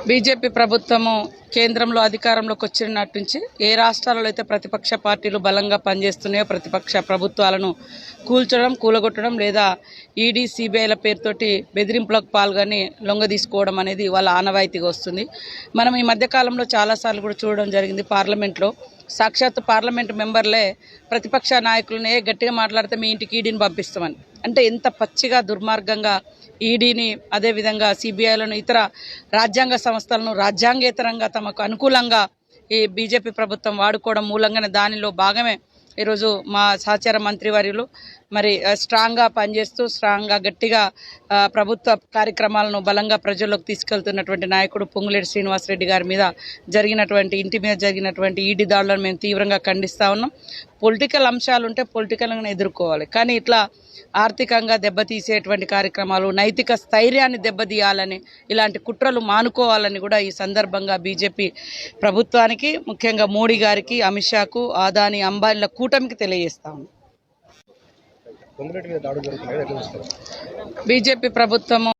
BJP ప్రభుత్వము కేంద్రంలో అధికారంలోకి వచ్చినట్టు నుంచి ఏ రాష్ట్రాలలో అయితే ప్రతిపక్ష పార్టీలు బలంగా పనిచేస్తున్నాయో ప్రతిపక్ష ప్రభుత్వాలను కూలగొట్టడం లేదా ఈడీ సిబిఐల పేరుతోటి బెదిరింపులకు పాల్గొని లొంగదీసుకోవడం అనేది వాళ్ళ ఆనవాయితీగా వస్తుంది. మనం ఈ మధ్యకాలంలో చాలాసార్లు కూడా చూడడం జరిగింది. పార్లమెంట్లో సాక్షాత్ పార్లమెంట్ మెంబర్లే ప్రతిపక్ష నాయకులనే గట్టిగా మాట్లాడితే మీ ఇంటికి ఈడీని పంపిస్తామని. అంటే ఎంత పచ్చిగా దుర్మార్గంగా ఈడీని అదేవిధంగా సిబిఐలను ఇతర రాజ్యాంగ సంస్థలను రాజ్యాంగేతరంగా తమకు అనుకూలంగా ఈ బీజేపీ ప్రభుత్వం వాడుకోవడం మూలంగానే దానిలో భాగమే ఈరోజు మా సహచార మంత్రివర్యులు మరి స్ట్రాంగ్గా పనిచేస్తూ స్ట్రాంగ్గా గట్టిగా ప్రభుత్వ కార్యక్రమాలను బలంగా ప్రజల్లోకి తీసుకెళ్తున్నటువంటి నాయకుడు పొంగులేటి శ్రీనివాసరెడ్డి గారి మీద ఇంటి మీద జరిగినటువంటి ఈడీ దాడులను మేము తీవ్రంగా ఖండిస్తూ ఉన్నాం. పొలిటికల్ అంశాలు ఉంటే పొలిటికల్గానే ఎదుర్కోవాలి, కానీ ఇట్లా ఆర్థికంగా దెబ్బతీసేటువంటి కార్యక్రమాలు, నైతిక స్థైర్యాన్ని దెబ్బతీయాలని ఇలాంటి కుట్రలు మానుకోవాలని కూడా ఈ సందర్భంగా బీజేపీ ప్రభుత్వానికి, ముఖ్యంగా మోడీ గారికి, అమిత్ షాకు, అదానీ అంబానీల కూటమికి తెలియజేస్తాము. బీజేపీ ప్రభుత్వము